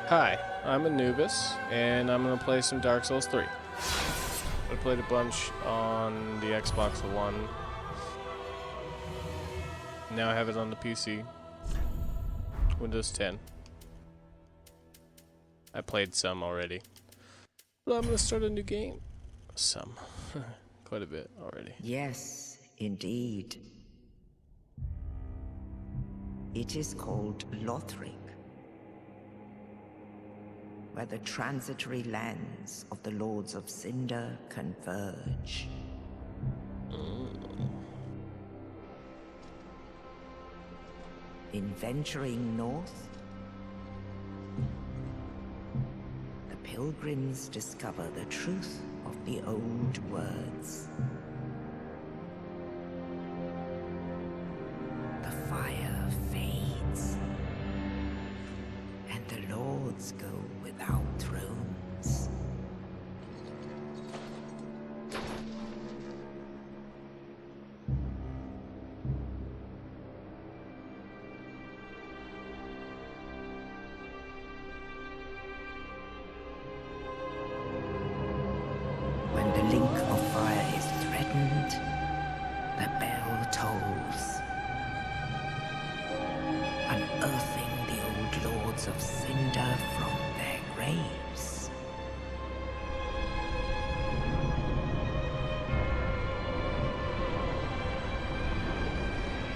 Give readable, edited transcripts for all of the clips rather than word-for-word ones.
Hi, I'm Anubis, and I'm gonna play some Dark Souls 3. I played a bunch on the Xbox One. Now I have it on the PC. Windows 10. I played some already. But I'm gonna start a new game. Some. Quite a bit already. Yes, indeed. It is called Lothric, where the transitory lands of the Lords of Cinder converge. In venturing north, the pilgrims discover the truth of the old words. The fire fades, and the lords go without thrones. When the link of fire is threatened, the bell tolls, unearthing the old lords of Cinder from their graves.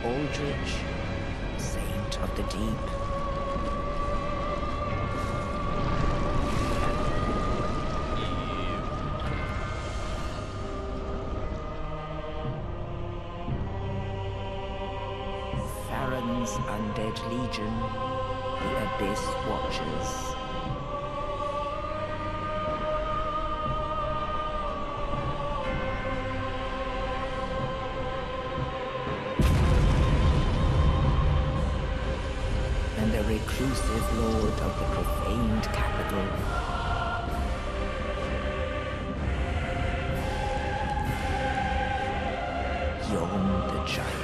Aldrich, saint of the deep, Farron's undead legion, the Abyss Watchers. And the reclusive lord of the profaned capital. Yon the giant.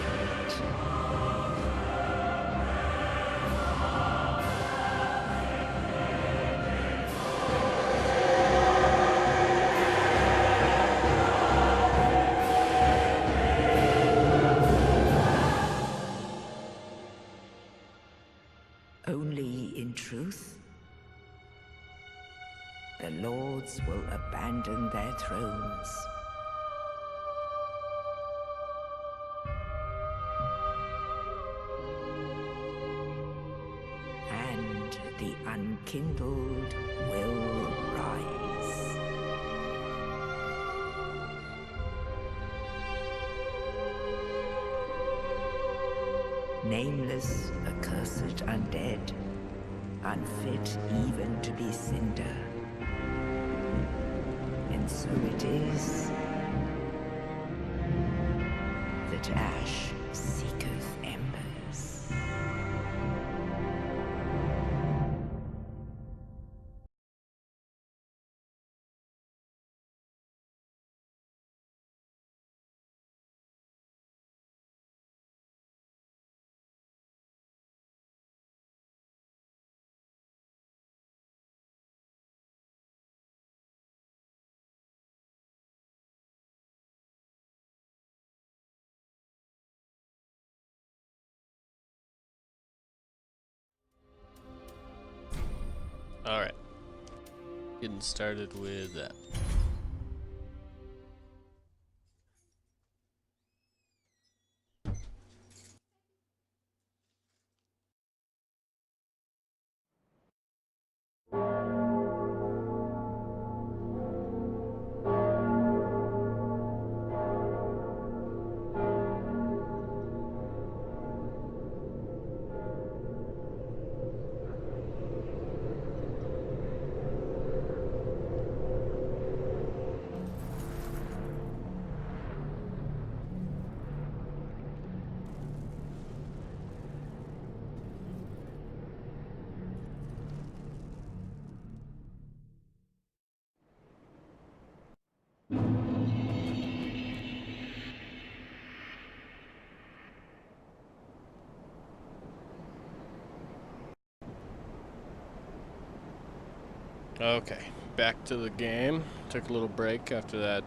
Only in truth, the lords will abandon their thrones. And the unkindled will rise. Nameless, accursed undead, unfit even to be cinder. And so it is that ash seeketh embers. Alright. Getting started with that. Okay, back to the game. Took a little break after that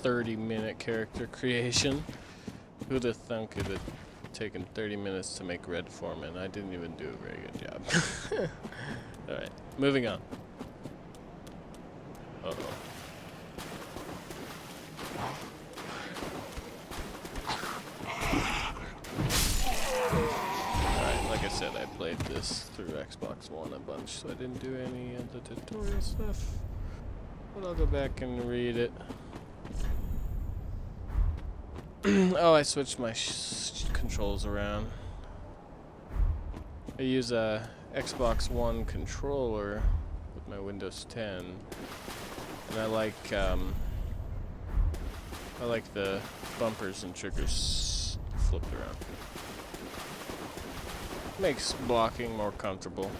30-minute character creation. Who'd have thunk it had taken 30 minutes to make Red Forman? I didn't even do a very good job. Alright, moving on. Uh-oh. Alright, like I said, I played this through Xbox One a bunch, so I didn't do any of the tutorial stuff. But I'll go back and read it. Oh, I switched my controls around. I use a Xbox One controller with my Windows 10, and I like the bumpers and triggers flipped around. Makes blocking more comfortable.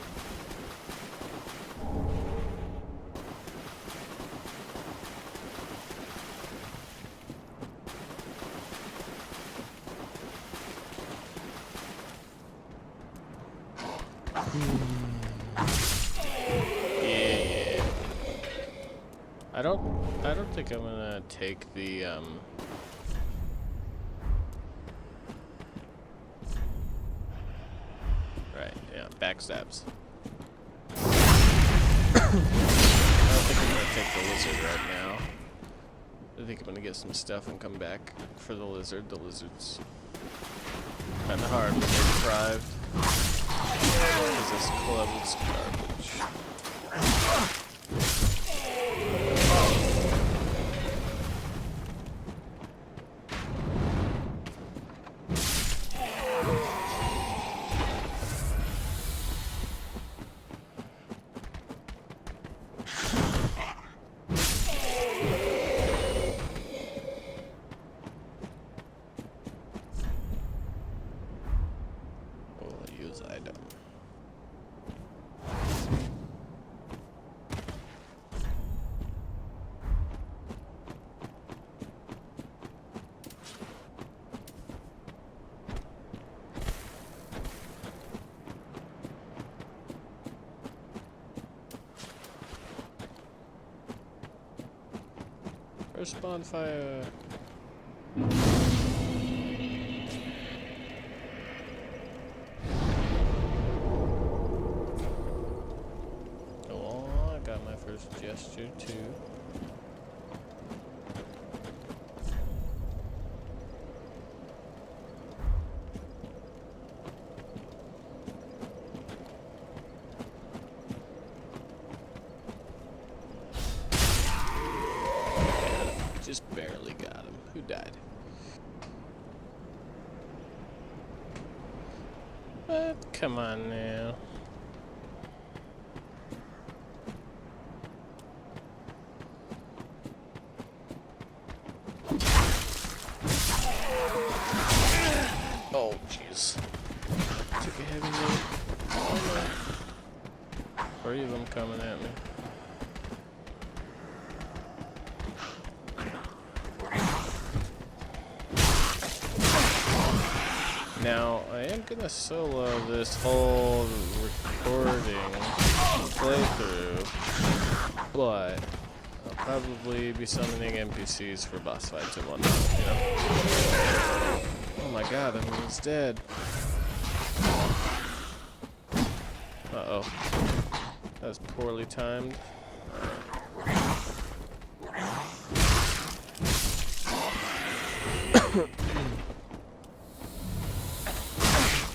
Yeah. I don't think I'm gonna take the right, yeah, backstabs. I don't think I'm gonna take the lizard right now. I think I'm gonna get some stuff and come back for the lizard. The lizard's kinda hard when they're deprived. Because this club is garbage. Item. First bonfire. Gesture too. Just barely got him. Who died? Come on now. Oh, jeez. Took a heavy hit. Oh, no. 3 of them coming at me. Now, I am gonna solo this whole recording playthrough, but I'll probably be summoning NPCs for boss fights and whatnot, you know? Oh my god, I'm almost dead. Uh-oh. That was poorly timed.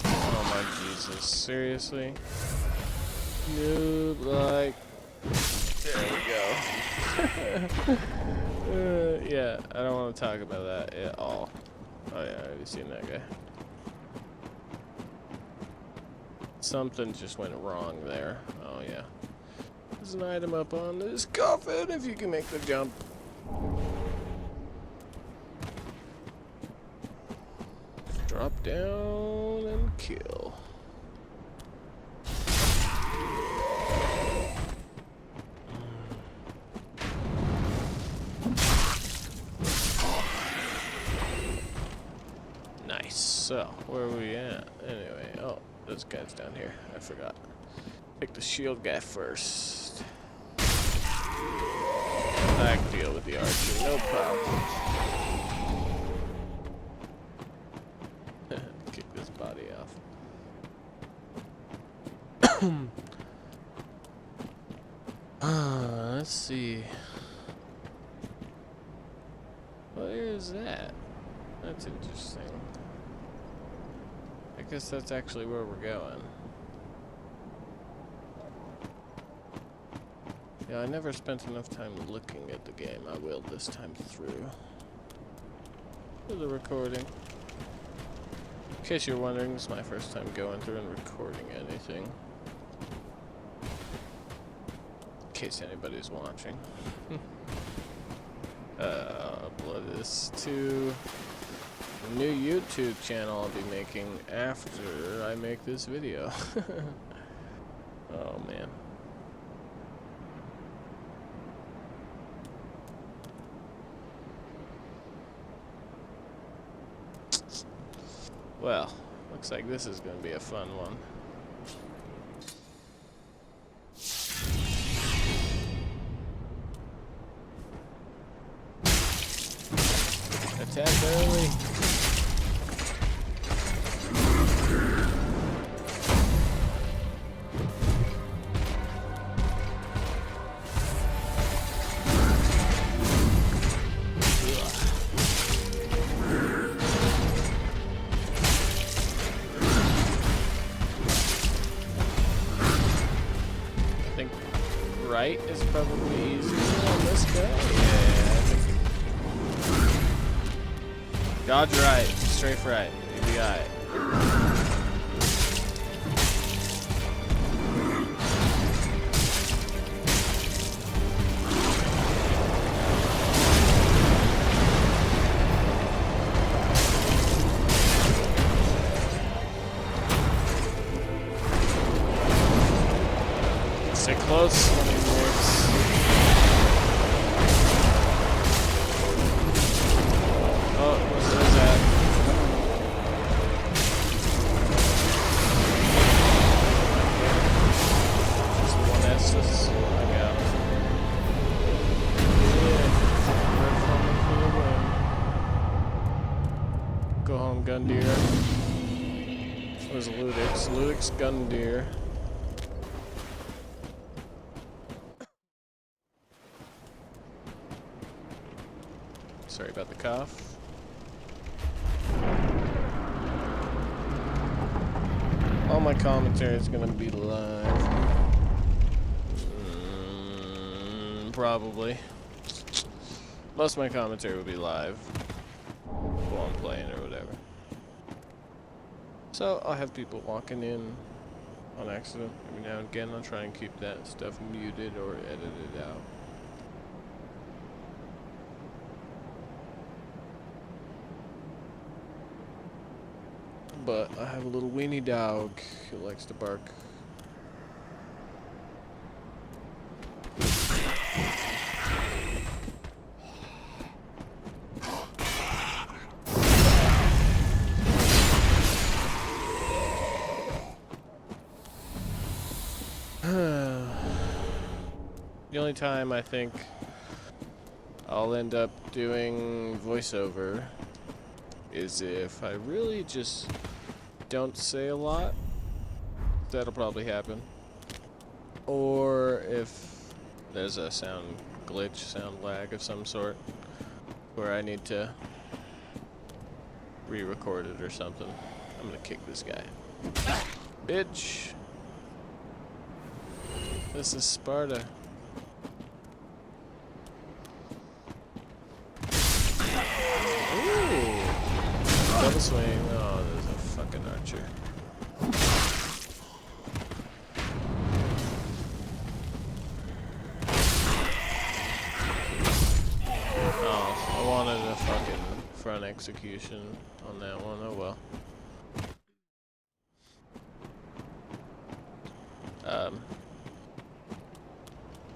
Oh my Jesus, seriously? Noob, like... There we go. Yeah, I don't want to talk about that at all. Oh yeah, I already seen that guy. Something just went wrong there. Oh yeah. There's an item up on this coffin if you can make the jump. Drop down and kill. Nice. So, where are we at? Anyway, oh, this guy's down here. I forgot. Pick the shield guy first. I can deal with the archer, no problem. Kick this body off. Let's see. Where is that? That's interesting. I guess that's actually where we're going. Yeah, I never spent enough time looking at the game. I will this time through. For the recording. In case you're wondering, this is my first time going through and recording anything. In case anybody's watching. Blood is to a new YouTube channel I'll be making after I make this video. Oh man. Well, looks like this is going to be a fun one. Attack early. Right is probably easier on this guy. Yeah, I think. Dodge right, strafe right. You'll be alright. Stay close when he moves. Oh, where's that? Just one Estus. I got it. Go home, Gundyr. It was Ludex. Ludex Gundyr. Sorry about the cough. All my commentary is going to be live. Probably. Most of my commentary will be live while I'm playing or whatever. So I'll have people walking in on accident every now and again. I'll try and keep that stuff muted or edited out. But I have a little weenie dog who likes to bark. The only time I think I'll end up doing voiceover is if I really just don't say a lot. That'll probably happen. Or if there's a sound glitch, sound lag of some sort, where I need to re-record it or something. I'm gonna kick this guy. Bitch! This is Sparta. Ooh! Double swing. Oh, there's a fucking archer. Oh, I wanted a fucking front execution on that one. Oh well.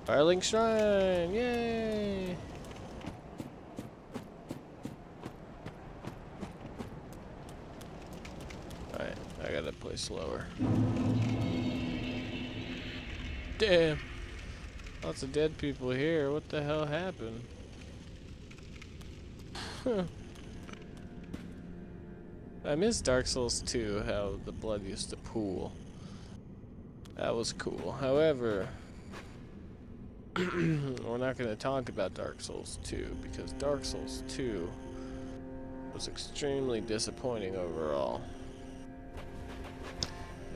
Firelink Shrine! Yay! Alright, I gotta play slower. Damn! Lots of dead people here. What the hell happened? I miss Dark Souls 2, how the blood used to pool. That was cool. However, we're not going to talk about Dark Souls 2 because Dark Souls 2 was extremely disappointing overall.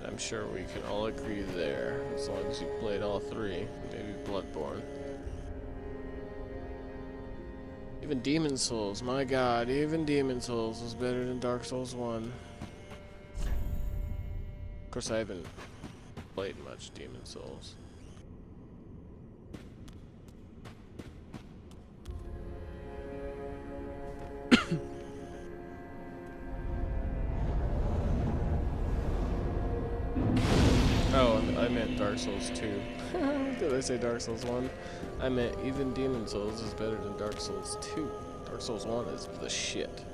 I'm sure we can all agree there, as long as you played all three, maybe Bloodborne. Even Demon Souls, my god, even Demon Souls was better than Dark Souls 1. Of course, I haven't played much Demon Souls. Oh, I meant Dark Souls 2. Did I say Dark Souls 1? I meant even Demon Souls is better than Dark Souls 2. Dark Souls 1 is the shit.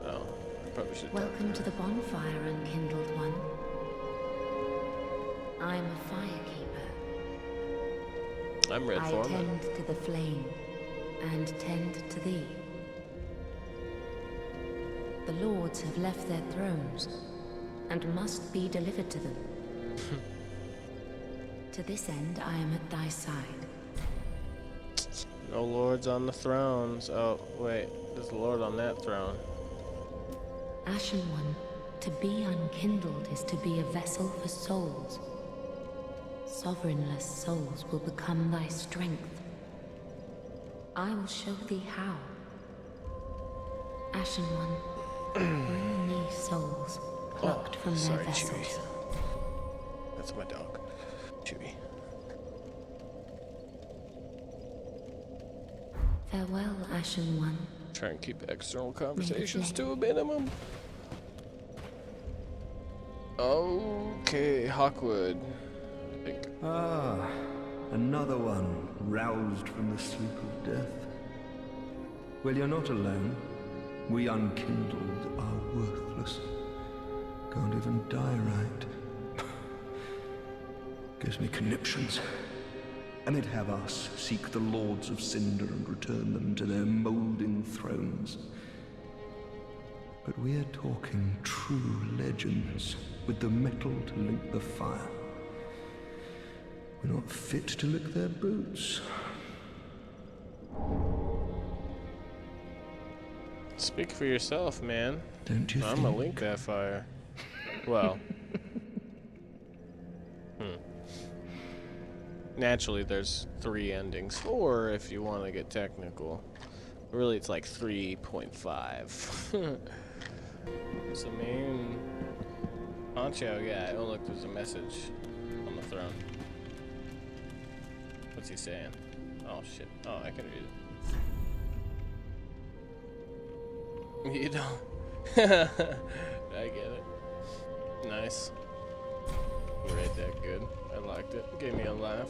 Oh, I probably should. Welcome to the bonfire, unkindled one. I'm a firekeeper. I'm Red I Forman. tend to the flame and tend to thee. The lords have left their thrones and must be delivered to them. To this end, I am at thy side. No lords on the thrones. Oh, wait. There's a lord on that throne. Ashen one, to be unkindled is to be a vessel for souls. Sovereignless souls will become thy strength. I will show thee how. Ashen one, bring me souls plucked from their sorry, vessels. Chewie. That's my dog, Chewie. Farewell, Ashen one. Try and keep external conversations to a minimum. Okay, Hawkwood. I think. Ah, another one roused from the sleep of death. Well, you're not alone. We unkindled are worthless. Can't even die right. Gives me conniptions. And they'd have us seek the Lords of Cinder and return them to their moulding thrones. But we're talking true legends with the metal to link the fire. We're not fit to lick their boots. Speak for yourself, man. Don't you I'm think? gonna link that fire. Well. Naturally, there's 3 endings. 4 if you want to get technical. Really, it's like 3.5. It's the main honcho guy. Oh, look, there's a message on the throne. What's he saying? Oh, shit. Oh, I can read it. You don't. I get it. Nice. You read that good. I liked it. Gave me a laugh.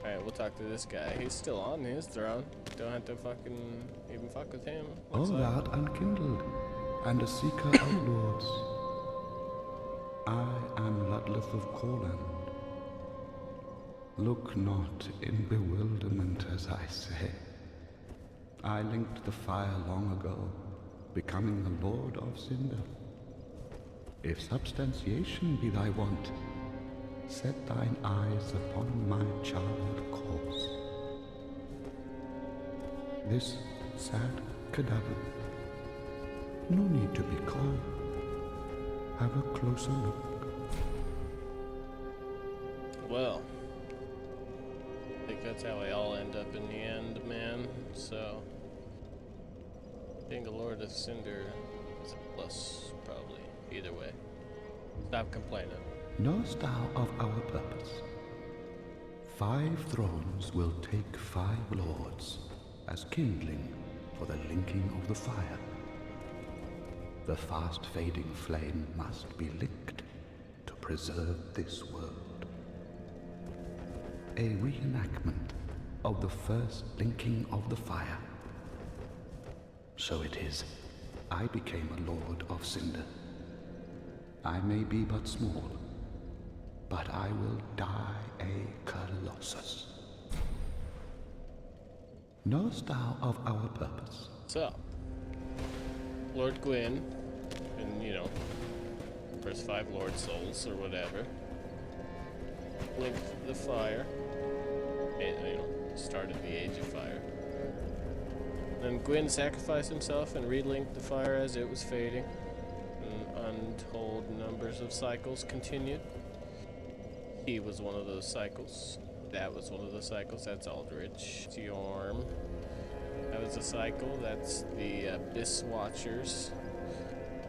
Alright, we'll talk to this guy. He's still on his throne. Don't have to fucking even fuck with him. All that unkindled, and a seeker of lords. I am Ludleth of Corland. Look not in bewilderment as I say. I linked the fire long ago, becoming the Lord of Cinder. If substantiation be thy want, set thine eyes upon my charred corpse. This sad cadaver, no need to be coy. Have a closer look. Well, I think that's how we all end up in the end, man. So, being a Lord of Cinder is a plus, probably. Either way. Stop complaining. Knowest thou of our purpose? 5 thrones will take 5 lords as kindling for the linking of the fire. The fast-fading flame must be licked to preserve this world. A reenactment of the first linking of the fire. So it is, I became a Lord of Cinder. I may be but small, but I will die a colossus. Knowest thou of our purpose? So, Lord Gwyn, and you know, first 5 Lord Souls or whatever, linked the fire, and, you know, started the Age of Fire. Then Gwyn sacrificed himself and relinked the fire as it was fading, and untold numbers of cycles continued. He was one of those cycles. That was one of the cycles. That's Aldrich. Yorm. That was a cycle. That's the Abyss Watchers.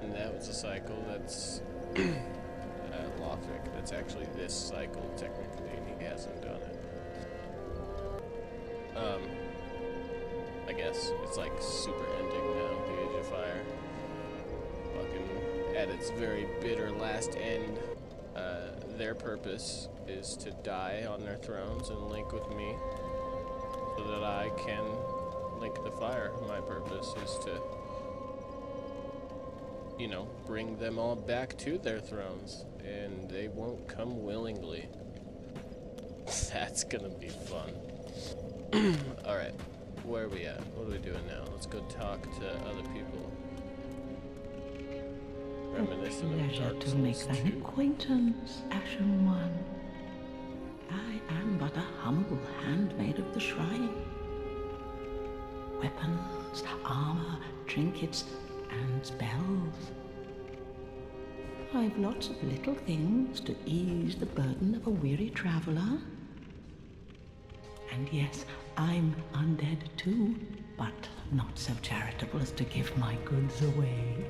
And that was a cycle. That's Lothric. That's actually this cycle, technically, and he hasn't done it. I guess it's like super ending now, the Age of Fire. Fucking at its very bitter last end. Their purpose is to die on their thrones and link with me so that I can link the fire. My purpose is to, you know, bring them all back to their thrones, and they won't come willingly. That's gonna be fun. Alright, where are we at? What are we doing now? Let's go talk to other people. Reminiscent of Pleasure Dark to Souls make thine 2. acquaintance, Ashen One. I am but a humble handmaid of the shrine. Weapons, armor, trinkets, and spells. I've lots of little things to ease the burden of a weary traveler. And yes, I'm undead too, but not so charitable as to give my goods away.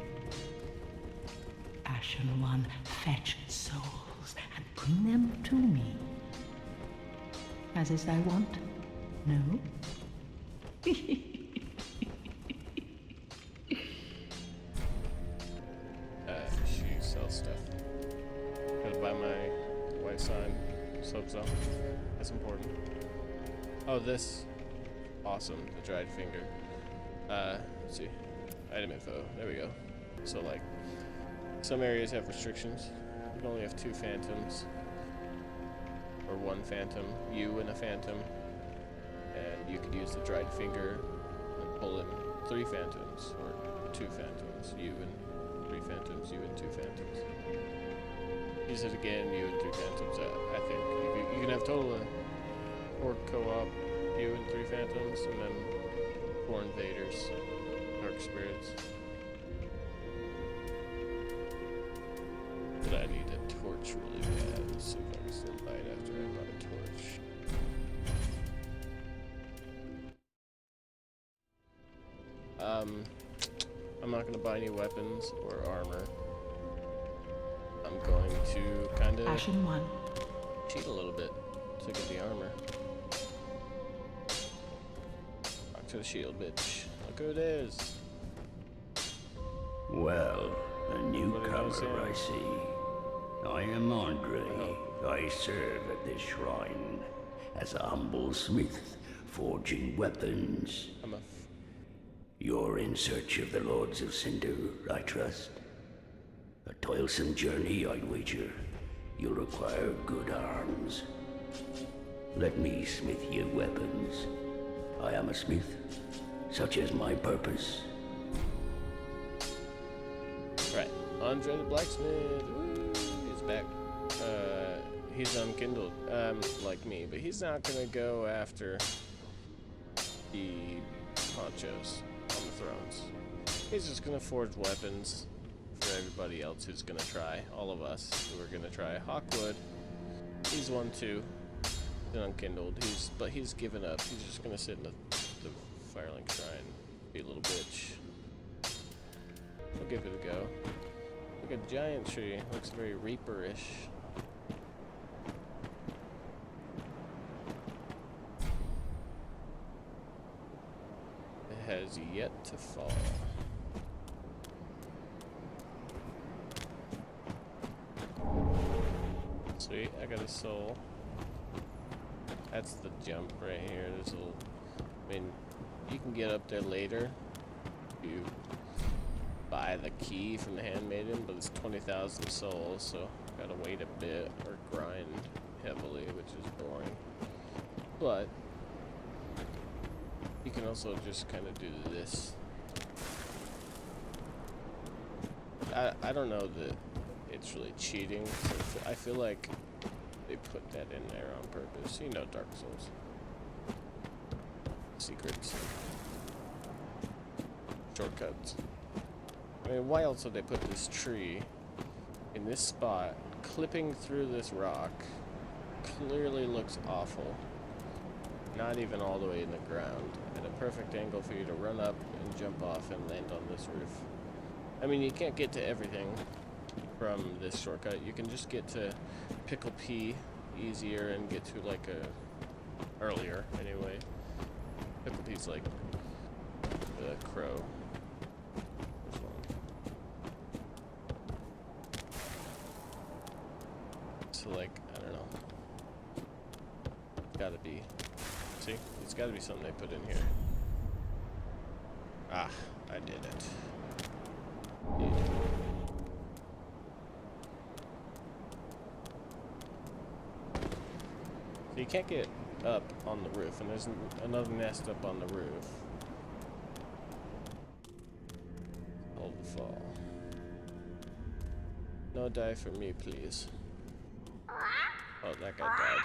Ashen One, fetch souls and bring them to me. As is thy wont, no? She sells stuff. Gotta buy my white sign soap zone. That's important. Oh, this. Awesome. The dried finger. Let's see. Item info. There we go. So, like, some areas have restrictions. You can only have 2 phantoms. Or 1 phantom. You and a phantom. And you could use the dried finger and pull in 3 phantoms. Or 2 phantoms. You and 3 phantoms. You and 2 phantoms. Use it again. You and 3 phantoms. I think. You can have total or co-op. You and 3 phantoms. And then 4 invaders. Dark spirits. But I need a torch really bad. Let's see if I can still light after I brought a torch. I'm not gonna buy any weapons or armor. I'm going to kind of Ashen One. cheat a little bit to get the armor. Back to the shield, bitch. Look who it is. Well, a newcomer, saying? I see. I am Andre. I serve at this shrine as a humble smith, forging weapons. I'm a You're in search of the Lords of Cinder, I trust. A toilsome journey, I'd wager. You'll require good arms. Let me smith you weapons. I am a smith, such is my purpose. Right, Andre the Blacksmith. Woo, he's back. He's unkindled, like me, but he's not gonna go after the honchos on the thrones. He's just gonna forge weapons for everybody else who's gonna try. All of us who are gonna try. Hawkwood, he's one too. He's unkindled. But he's given up. He's just gonna sit in the Firelink Shrine, be a little bitch. We'll give it a go. Look at giant tree. Looks very Reaper-ish. It has yet to fall. Sweet, I got a soul. That's the jump right here. There's a little, I mean, you can get up there later. You buy buy the key from the handmaiden, but it's 20,000 souls, so gotta wait a bit or grind heavily, which is boring. But you can also just kind of do this. I don't know that it's really cheating. I feel like they put that in there on purpose. You know, Dark Souls. Secrets. Shortcuts. I mean, why else would they put this tree in this spot, clipping through this rock? Clearly looks awful. Not even all the way in the ground. At a perfect angle for you to run up and jump off and land on this roof. I mean, you can't get to everything from this shortcut. You can just get to Pickle P easier and get to like a earlier anyway. Pickle P's like the crow. This one. So like, I don't know. It's gotta be. See? It's gotta be something they put in here. Ah, I did it. So you can't get up on the roof, and there's another nest up on the roof. Hold the fall. No die for me, please. Oh, that guy died.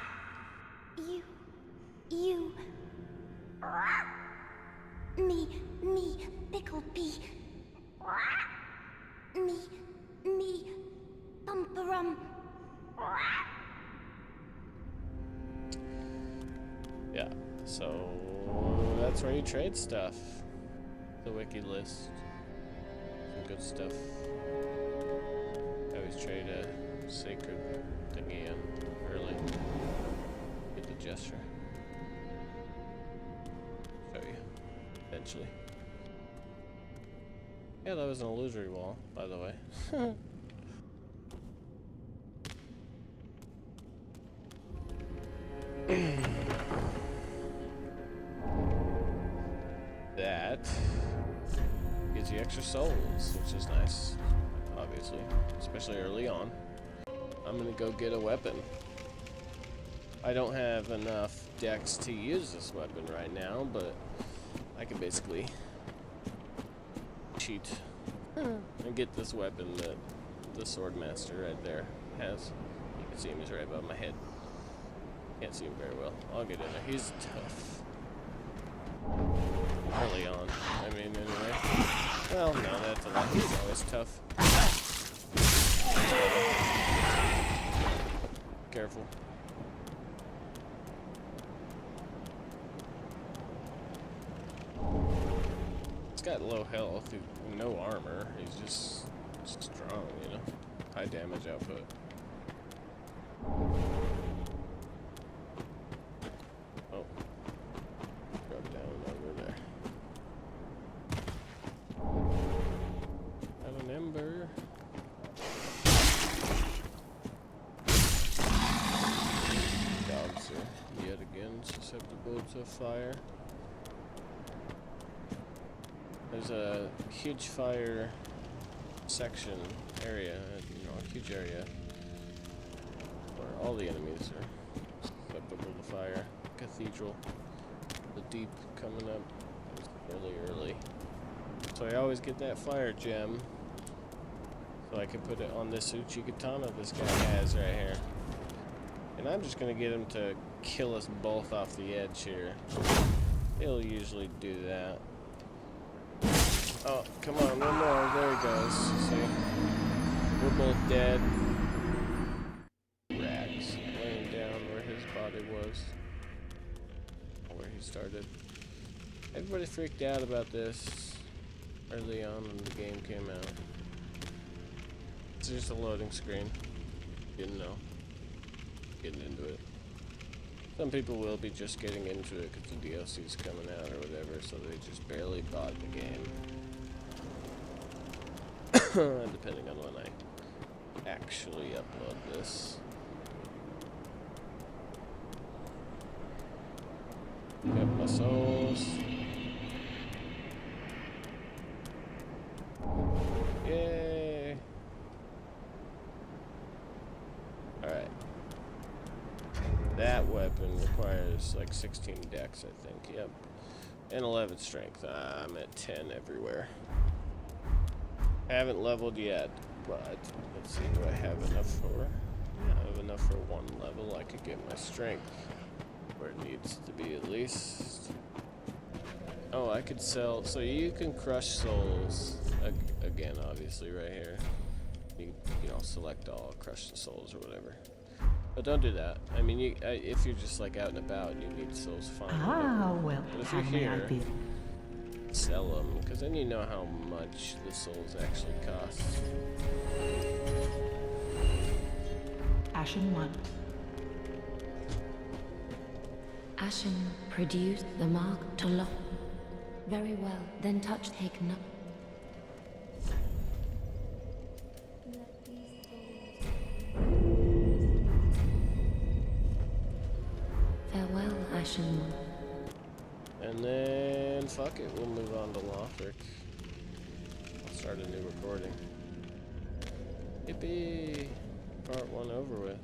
Me, Pickle Pea. Me, Bumperum. Yeah, so that's where you trade stuff. The wiki list. Some good stuff. I always trade a sacred thingy in early. Get the gesture. Show you. Eventually. Yeah, that was an illusory wall, by the way. That gives you extra souls, which is nice, obviously, especially early on. I'm gonna go get a weapon. I don't have enough dex to use this weapon right now, but I can basically cheat and get this weapon that the sword master right there has. You can see him, he's right above my head. Can't see him very well. I'll get in there. He's tough. Early on. I mean, anyway. Well, no, that's a lot. He's always tough. Careful. He's got low health, no armor. He's just strong, you know? High damage output. Oh. Drop down over there. Have an ember. Dogs are yet again susceptible to fire. There's a huge fire section area, you know, a huge area where all the enemies are susceptible to fire. Cathedral, the deep coming up is really early. So I always get that fire gem so I can put it on this Uchigatana this guy has right here. And I'm just gonna get him to kill us both off the edge here. He'll usually do that. Oh, come on, one more. There he goes. See? We're both dead. Rags laying down where his body was. Where he started. Everybody freaked out about this early on when the game came out. It's just a loading screen. Didn't know. Getting into it. Some people will be just getting into it because the DLC's coming out or whatever, so they just barely bought the game. Depending on when I actually upload this. Got my souls. that weapon requires like 16 dex, I think. Yep. And 11 strength. I'm at 10 everywhere. I haven't leveled yet, but let's see what I have enough for. Yeah, I have enough for 1 level. I could get my strength where it needs to be at least. Oh, I could sell. So you can crush souls again, obviously, right here. You know, select all, crush the souls or whatever. But don't do that. I mean, if you're just like out and about and you need souls, fine. Ah, well, but if how you're may I here, be? sell them, because then you know how much the souls actually cost. Ashen one. Ashen produced the mark to lock. Very well, then touch take no. Farewell, Ashen one. And then, fuck it, we'll move on to Lothric. I'll start a new recording. Yippee! Part 1 over with.